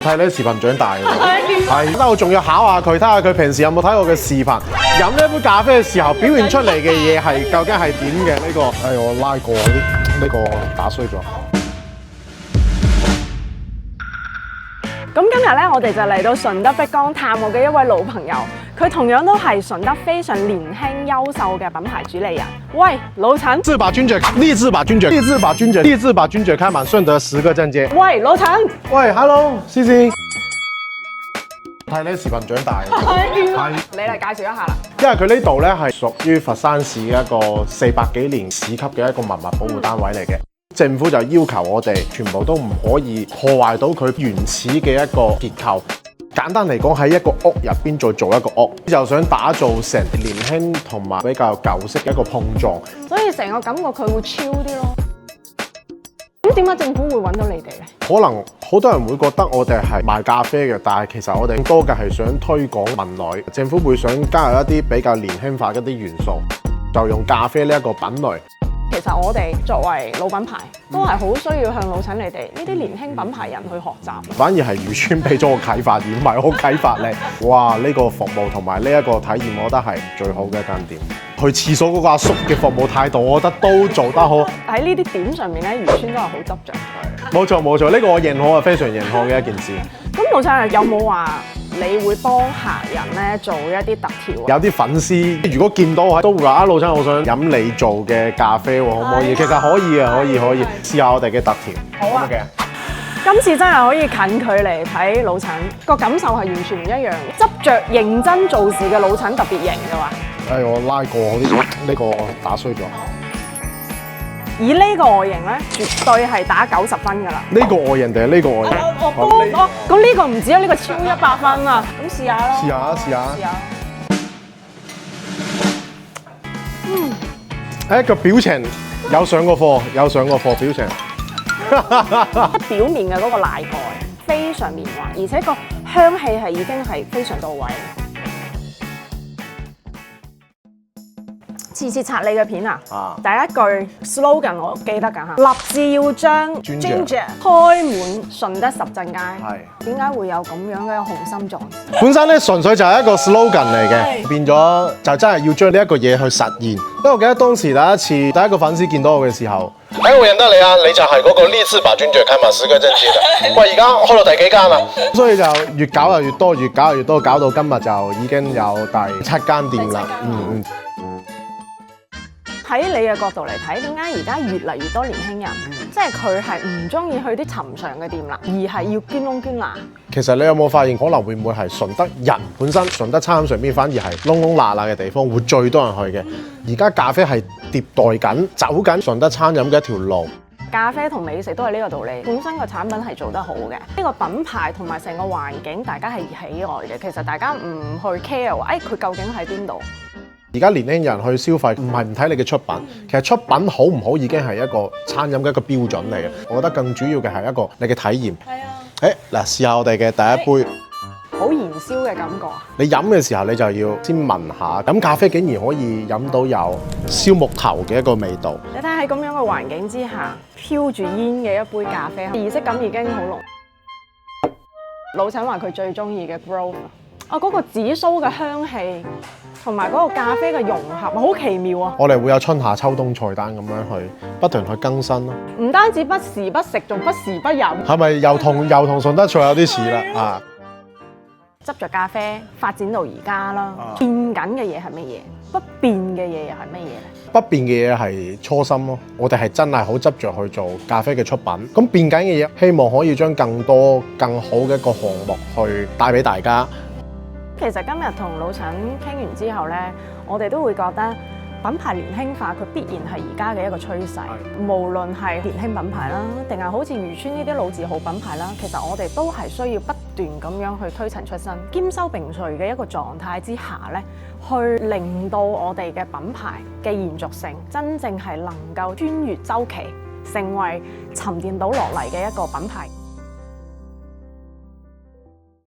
睇你啲視頻長大嘅喎，係。咁我仲要考下佢，睇下佢平時有冇睇我嘅視頻。飲呢杯咖啡嘅時候，表現出嚟嘅嘢係究竟係點嘅？呢個係我拉過呢個打衰咗。咁今日咧，我哋就嚟到順德碧江探我嘅一位老朋友，佢同樣都係順德非常年輕優秀嘅品牌主理人。喂，老陳！立志把君爵開滿順德10個正街。喂，老陳！喂 ，Hello，思思。睇你啲視頻長大嘅，係。你嚟介紹一下啦。因為佢呢度咧係屬於佛山市嘅一個400幾年市級嘅一個文物保護單位嚟嘅。政府就要求我哋全部都唔可以破壞到佢原始嘅一個結構。簡單嚟講，喺一個屋入邊再做一個屋，就想打造成年輕同埋比較舊式嘅一個碰撞。所以成個感覺佢會超啲咯。咁點解政府會揾到你哋咧？可能好多人會覺得我哋係賣咖啡嘅，但係其實我哋更多嘅係想推廣文旅。政府會想加入一啲比較年輕化嘅一啲元素，就用咖啡呢一個品類。其實我哋作為老品牌，都係好需要向老陳你哋呢啲年輕品牌人去學習。反而係漁村俾咗我啟發，而唔係我啟發你。哇！呢個服務同埋呢一個體驗，我覺得係最好嘅一間店。去廁所嗰個阿叔嘅服務態度，我覺得都做得好。喺呢啲點上面咧，漁村都係好執着。冇錯冇錯，呢個我認可啊，非常認可嘅一件事。咁老陳有冇話你會幫客人咧做一啲特調？有啲粉絲如果見到我都會話啊，老陳，我想飲你做嘅咖啡喎，可唔可以？其實可以嘅，可以試下我哋嘅特調。好啊。嘅。今次真係可以近距離睇老陳，個感受係完全唔一樣。執着認真做事嘅老陳特別型嘅話。我拉過呢個打衰咗。以呢個外形咧，絕對係打90分㗎啦。呢個外形定係呢個外形？咁呢個唔止啊，呢個超100分啊！咁試下咯。試下。個表情有上過課表情。表面嘅嗰個奶蓋非常綿滑，而且個香氣係已經係非常到位。次次刷你嘅片啊！第一句 slogan 我記得㗎嚇，立志要將君爵開滿順德10鎮街。係點解會有咁樣嘅雄心壯志？本身咧純粹就係一個 slogan 嚟嘅，變咗就真係要將呢一個嘢去實現。因為我記得當時第一個粉絲見到我嘅時候，我認得你啊，你就係嗰個立志把君爵開滿10個鎮街嘅。喂，而家開到第幾間啦？所以就越搞就越多，越搞越多，搞到今日就已經有第7間店啦。喺你嘅角度嚟睇，點解而家越嚟越多年輕人，即係佢係唔中意去啲尋常嘅店啦，而係要捐窿捐罅？其實你有冇發現，可能會唔會係順德人本身順德餐飲上邊反而係窿窿罅罅嘅地方，會最多人去嘅？而家咖啡係迭代緊，走緊順德餐飲嘅一條路。咖啡同美食都係呢個道理，本身個產品係做得好嘅，呢個品牌同埋成個環境，大家係喜愛嘅。其實大家唔去 care 話，佢究竟喺邊度？而家年輕人去消費唔係唔睇你嘅出品，其實出品好唔好已經係一個餐飲嘅一個標準嚟嘅。我覺得更主要嘅係一個你嘅體驗。係啊。嗱，試下我哋嘅第一杯。好燃燒嘅感覺啊！你飲嘅時候你就要先聞下，咁咖啡竟然可以飲到有燒木頭嘅一個味道。你睇喺咁樣嘅環境之下，飄住煙嘅一杯咖啡，儀式感已經好濃。老陳話佢最中意嘅 growth 嗰個紫蘇嘅香氣。同埋嗰個咖啡嘅融合，好奇妙啊！我哋會有春夏秋冬菜單咁樣去不斷去更新咯。唔單止不時不食，仲不時不飲。係咪又同順德菜有啲似啦？啊！執着咖啡發展到而家啦，變緊嘅嘢係乜嘢？不變嘅嘢又係乜嘢咧？不變嘅嘢係初心咯。我哋係真係好執着去做咖啡嘅出品。咁變緊嘅嘢，希望可以將更多更好嘅一個項目去帶俾大家。其實今日同老陳傾完之後呢，我哋都會覺得品牌年輕化，佢必然係而家嘅一個趨勢。無論係年輕品牌啦，定係好似漁村呢啲老字號品牌啦，其實我哋都係需要不斷咁樣去推陳出新、兼收並蓄嘅一個狀態之下呢，去令到我哋嘅品牌嘅延續性真正係能夠穿越週期，成為沉澱到落嚟嘅一個品牌。